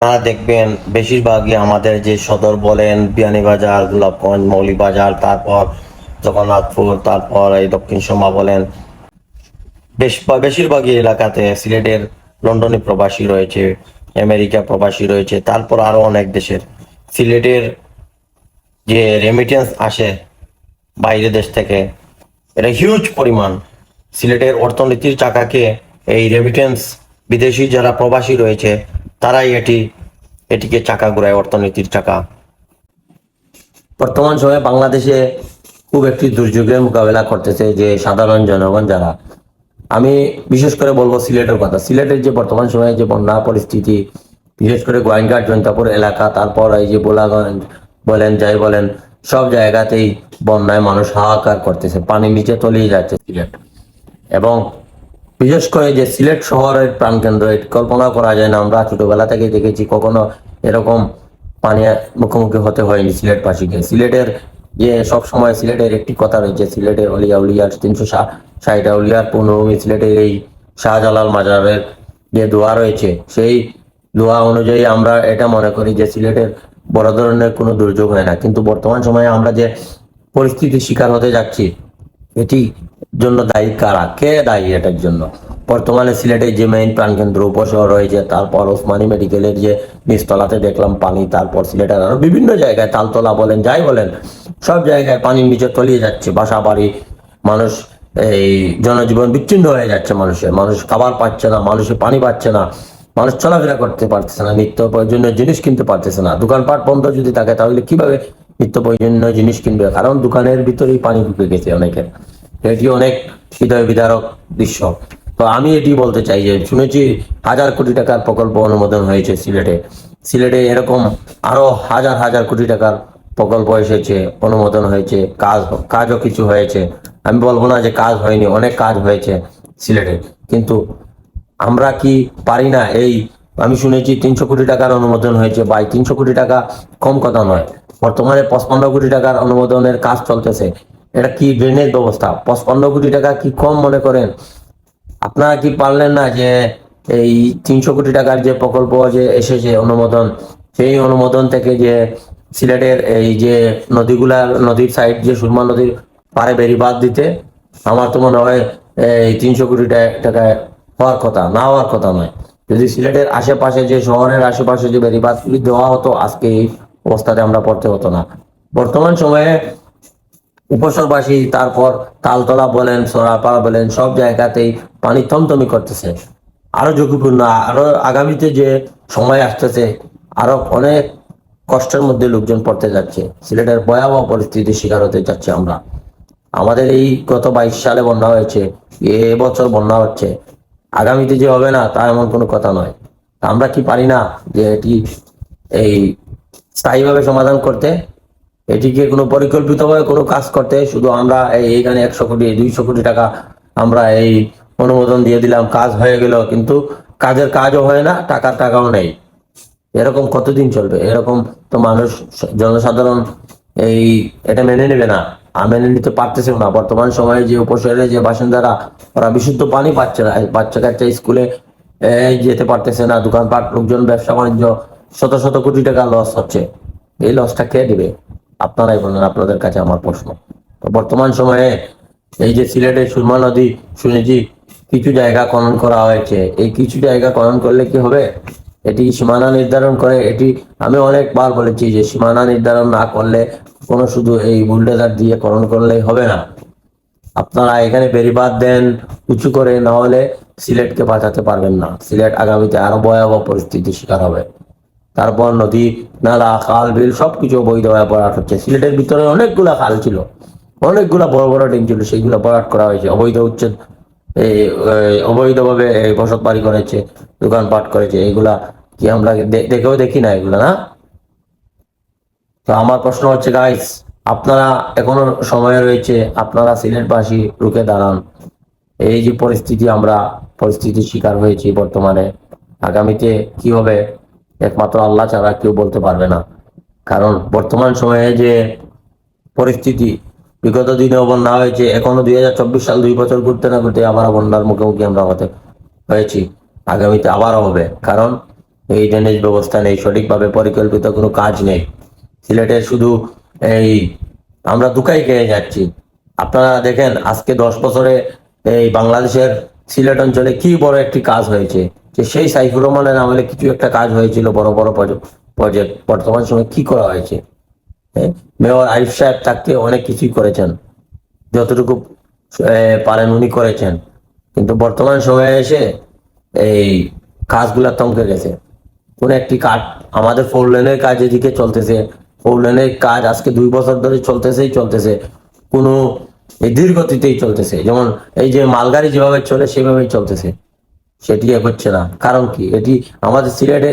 আপনারা দেখবেন বেশিরভাগই আমাদের যে সদর বলেন, বিয়ানীবাজার, গোলাপগঞ্জ, মৌলভীবাজার, তারপর জগন্নাথপুর, তারপর এই দক্ষিণ সুরমা বলেন, বেশিরভাগই এলাকাতে সিলেটের লন্ডনে প্রবাসী রয়েছে, আমেরিকা প্রবাসী রয়েছে, তারপর আরো অনেক দেশের সিলেটের যে রেমিটেন্স আসে বাইরে দেশ থেকে, এটা হিউজ পরিমাণ। সিলেটের অর্থনীতির চাকাকে এই রেমিটেন্স, বিদেশি যারা প্রবাসী রয়েছে তারাই এটিকে চাকা ঘোরায়, অর্থনীতির চাকা। বর্তমান সময়ে বাংলাদেশে খুব একটি দুর্যোগের মোকাবেলা করতেছে যে সাধারণ জনগণ যারা। আমি বিশেষ করে বলবো সিলেটের কথা। সিলেটের যে বর্তমান সময়ে যে বন্যা পরিস্থিতি, বিশেষ করে গোয়াইনঘাট, জৈন্তাপুর এলাকা, তারপর এই যে বোলাগঞ্জ বলেন, যাই বলেন, সব জায়গাতেই বন্যায় মানুষ হাহাকার করতেছে, পানি নিচে তলিয়ে যাচ্ছে সিলেট। এবং বিশেষ করে যে সিলেট শহরের প্রাণকেন্দ্র, এটি কল্পনা করা যায় না। আমরা ছোটবেলা থেকে দেখেছি, কখনো এরকম পানি মুখোমুখি হতে হয়নি সিলেটবাসীকে। সিলেটের যে সব সময় সিলেটের একটি কথা রয়েছে, সিলেটের অলিয়া উলিয়ার 360 উলিয়ার পূর্ণভূমি। সিলেটের এই শাহজালাল মাজারের যে দোয়া রয়েছে, সেই দোয়া অনুযায়ী আমরা এটা মনে করি যে সিলেটের বড় ধরনের কোনো দুর্যোগ হয় না। কিন্তু বর্তমান সময়ে আমরা যে পরিস্থিতির শিকার হতে যাচ্ছি, এটি জন্য দায়ী কারা, কে দায়ী এটার জন্য? বর্তমানে সিলেটের যে মেইন প্রাণকেন্দ্র উপশহর রয়েছে, তারপর ওসমানী মেডিকেলের যে নিচতলাতে দেখলাম পানি, তারপর সিলেটের আরো বিভিন্ন জায়গায়, তালতলা বলেন, যাই বলেন, সব জায়গায় পানির নিচে তলিয়ে যাচ্ছে বাসা বাড়ি। মানুষ, এই জনজীবন বিচ্ছিন্ন হয়ে যাচ্ছে। মানুষ খাবার পাচ্ছে না, মানুষের পানি পাচ্ছে না, মানুষ চলাফেরা করতে পারতেছে না, নিত্য প্রয়োজনীয় জিনিস কিনতে পারতেছে না। দোকানপাট বন্ধ যদি থাকে তাহলে কিভাবে নিত্য প্রয়োজনীয় জিনিস কিনবে? কারণ দোকানের ভিতরেই পানি ঢুকে গেছে অনেকের। এটি অনেক হৃদয় বিদারক দৃশ্য। তো আমি এটি বলতে চাই যে শুনেছি 1000 কোটি টাকার প্রকল্প অনুমোদন হয়েছে সিলেটে। সিলেটে এরকম আরো হাজার হাজার কোটি টাকার প্রকল্প এসেছে, অনুমোদন হয়েছে, কাজও কিছু হয়েছে। আমি বলবো না যে কাজ হয়নি, অনেক কাজ হয়েছে সিলেটে। কিন্তু আমরা কি পারি না? আমি শুনেছি 300 কোটি টাকার অনুমোদন হয়েছে। ভাই, 300 কোটি টাকা কম কথা নয়। বর্তমানে 55 কোটি টাকার অনুমোদনের কাজ চলতেছে। এটা কি ড্রেনেজ ব্যবস্থা? 55 কোটি টাকা কি কম মনে করেন? আপনারা কি পারলেন না যে এই 300 কোটি টাকার যে প্রকল্প যে এসেছে অনুমোদন, সেই অনুমোদন থেকে যে সিলেটের এই যে নদীর সাইড, যে সুরমা নদীর পাড়ে বেড়িবাঁধ দিতে? আমার তো মনে হয় এই 300 কোটি টাকায় হওয়ার কথা, না হওয়ার কথা নয়। যদি সিলেটের আশেপাশে, যে শহরের আশেপাশে যে বেড়িবাঁধগুলি দেওয়া হতো, আজকে এই অবস্থাতে আমরা পড়তে হতো না। বর্তমান সময়ে উপসরবাসী, তারপর তালতলা বলেন, সরাপাড়া বলেন, সব জায়গাতেই পানি থমথমি করতেছে। আরো ঝুঁকিপূর্ণ, আরো আগামীতে যে সময় আসতেছে, আরো অনেক কষ্টের মধ্যে লোকজন পড়তে যাচ্ছে। সিলেটের ভয়াবহ পরিস্থিতির শিকার হতে যাচ্ছে আমরা। আমাদের এই গত 22 সালে বন্যা হয়েছে, এবছর বন্যা হচ্ছে, আগামীতে যে হবে না তা এমন কোনো কথা নয়। আমরা কি পারি না যে এটি এই স্থায়ীভাবে সমাধান করতে? এটিকে কোনো পরিকল্পিতভাবে কোনো কাজ করতে? শুধু আমরা এইখানে 100 কোটি 200 কোটি টাকা আমরা এই অনুমোদন দিয়ে দিলাম, কাজ হয়ে গেল, কিন্তু কাজও হয় না, টাকাও নেই। এরকম কতদিন চলবে? এরকম তো মানুষ, জনসাধারণ এটা মেনে নেবে না, মেনে নিতে পারতেছেও না। বর্তমান সময়ে যে উপশহরে যে বাসিন্দারা, ওরা বিশুদ্ধ পানি পাচ্ছে না, বাচ্চা কাচ্চা স্কুলে যেতে পারতেছে না, দোকানপাট, লোকজন, ব্যবসা বাণিজ্য, শত শত কোটি টাকা লস হচ্ছে। এই লসটা কে দিবে? আপনারাই বলেন, আপনাদের কাছে আমার প্রশ্ন। তো বর্তমান সময়ে এই যে সিলেটের সুরমা নদী, শুনেছি কিছু জায়গা খনন করা হয়েছে। এই কিছু জায়গা খনন করলে কি হবে? এটি সীমানা নির্ধারণ করে, এটি আমি অনেকবার বলেছি যে সীমানা নির্ধারণ না করলে, কোনো শুধু এই বুলডোজার দিয়ে খনন করলেই হবে না। আপনারা এখানে বেড়িবাঁধ দেন উঁচু করে, না হলে সিলেটকে বাঁচাতে পারবেন না। সিলেট আগামীতে আরো ভয়াবহ পরিস্থিতির শিকার হবে। তারপর নদী, নালা, খাল, বিল সবকিছু অবৈধভাবে ভরাট হচ্ছে। সিলেটের ভিতরে অনেকগুলা খাল ছিল, অনেকগুলা বড় বড় ডিম ছিল, সেইগুলো ভরাট করা হয়েছে। উচ্ছেদ, এই অবৈধভাবে বসত বাড়ি করেছে, দোকানপাট করেছে। এগুলা কি আমরা দেখেও দেখি না এগুলা, না? তো আমার প্রশ্ন হচ্ছে, গাইস, আপনারা এখনো সময় রয়েছে, আপনারা সিলেটবাসী রুখে দাঁড়ান। এই যে পরিস্থিতির শিকার হয়েছি বর্তমানে, আগামীতে কি হবে একমাত্র আল্লাহ ছাড়া কেউ বলতে পারবে না। কারণ বর্তমান সময়ে যে পরিস্থিতি, বিগত দিনেও বন্যা হয়েছে, এখনো 2024 সাল, 2 বছর ঘুরতে না ঘুরতে আবার বন্যার মুখোমুখি আমরা হয়েছি। আগামীতে আবারও হবে। কারণ এই ড্রেনেজ ব্যবস্থা নেই, সঠিকভাবে পরিকল্পিত কোনো কাজ নেই। সিলেটে শুধু এই আমরা দুকাই খেয়ে যাচ্ছি। আপনারা দেখেন আজকে 10 বছরে এই বাংলাদেশের সিলেট অঞ্চলে কি বড় একটি কাজ হয়েছে, যে সেই সাইফুর রহমানের আমলে কিছু একটা কাজ হয়েছিল, বড় বড় প্রজেক্ট। বর্তমান সময় কি করা হয়েছে? মেয়র আরিফ সাহেব থাকতে অনেক কিছুই করেছেন, যতটুকু পারেন উনি করেছেন, কিন্তু বর্তমান সময়ে এসে এই কাজগুলা থমকে গেছে। কোন একটি কাজ, আমাদের 4 লেনের কাজ এদিকে চলতেছে, 4 লেনের কাজ আজকে 2 বছর ধরে চলতেছে, কোনো এই ধীর গতিতেই চলতেছে। যেমন এই যে মালগাড়ি যেভাবে চলে সেভাবেই চলতেছে, সেটি হচ্ছে না। কারণ কি? এটি আমাদের সিলেটে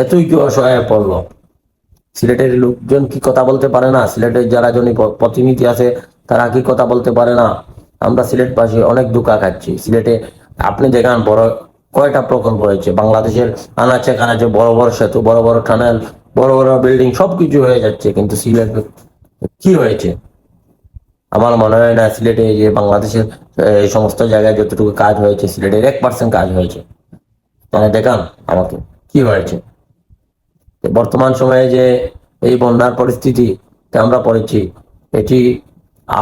এতই কি অসহায় পড়লো? সিলেটের লোকজন কি কথা বলতে পারে না? সিলেটের যারা প্রতিনিধি আছে তারা কি কথা বলতে পারে না? আমরা সিলেটবাসী অনেক দুঃখা খাচ্ছি। সিলেটে আপনি দেখান বড় কয়টা প্রকল্প হয়েছে বাংলাদেশের আনাচে কানাচে, বড় বড় সেতু, বড় বড় টানেল, বড় বড় বিল্ডিং সবকিছু হয়ে যাচ্ছে, কিন্তু সিলেট কি হয়েছে? আমার মনে হয় না সিলেটে যে বাংলাদেশের এই সমস্ত জায়গায় যতটুকু কাজ হয়েছে সিলেটের 1% কাজ হয়েছে। তাহলে দেখান আমাকে কি হয়েছে। বর্তমান সময়ে যে এই বন্যার পরিস্থিতি আমরা পড়েছি, এটি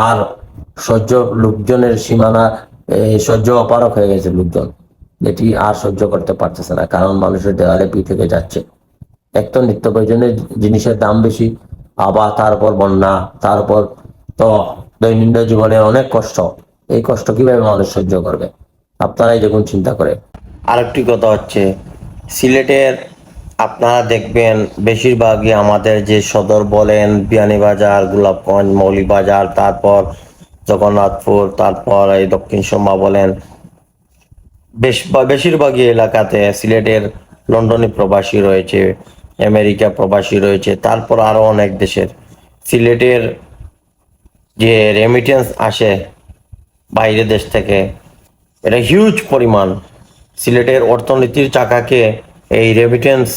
আর সহ্য, লোকজনের সীমানা সহ্য অপারক হয়ে গেছে। লোকজন এটি আর সহ্য করতে পারতেছে না, কারণ মানুষের দেওয়ালে পি থেকে যাচ্ছে। এক তো নিত্য প্রয়োজনীয় জিনিসের দাম বেশি, আবার তারপর বন্যা, তারপর তো দৈনন্দিন জীবনে অনেক কষ্ট। এই কষ্ট কিভাবে মানুষ সহ্য করবে? আপনারাই দেখুন, চিন্তা করে। আরেকটি কথা হচ্ছে, সিলেটের আপনারা দেখবেন বেশিরভাগই আমাদের যে সদর বলেন, বিয়ানীবাজার, গোলাপগঞ্জ, মৌলভীবাজার, তারপর জগন্নাথপুর, তারপর এই দক্ষিণ সুরমা বলেন, বেশিরভাগই এলাকাতে সিলেটের লন্ডনে প্রবাসী রয়েছে, আমেরিকা প্রবাসী রয়েছে, তারপর আরো অনেক দেশের। সিলেটের যে রেমিটেন্স আসে বাইরে দেশ থেকে, এটা হিউজ পরিমাণ। সিলেটের অর্থনীতির চাকাকে এই রেমিটেন্স,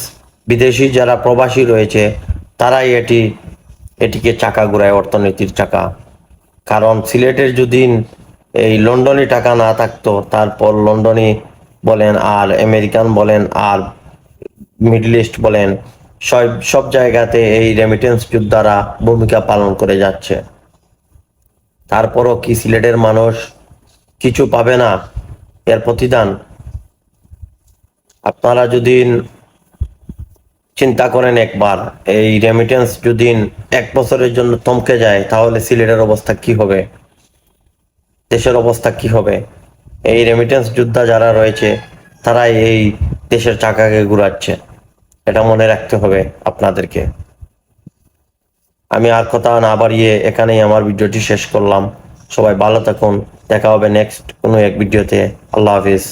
বিদেশি যারা প্রবাসী রয়েছে তারাই এটিকে চাকা ঘুরায়, অর্থনীতির চাকা। কারণ সিলেটের যদি এই লন্ডনে টাকা না থাকতো, তারপর লন্ডনে বলেন আর আমেরিকান বলেন আর মিডল ইস্ট বলেন, সব জায়গাতে এই রেমিটেন্স যোদ্ধারা ভূমিকা পালন করে যাচ্ছে। তারপরও কি সিলেটের মানুষ কিছু পাবে না এর প্রতিদান? আপনারা যদি চিন্তা করেন একবার, এই রেমিটেন্স যদি 1 বছরের জন্য থমকে যায়, তাহলে সিলেটের অবস্থা কি হবে, দেশের অবস্থা কি হবে? এই রেমিটেন্স যোদ্ধা যারা রয়েছে তারাই এই দেশের চাকাকে ঘুরাচ্ছে, এটা মনে রাখতে হবে আপনাদেরকে। আমি আর কথা না বাড়িয়ে এখানেই আমার ভিডিওটি শেষ করলাম। সবাই ভালো থাকুন, দেখা হবে নেক্সট কোনো এক ভিডিওতে। আল্লাহ হাফিজ।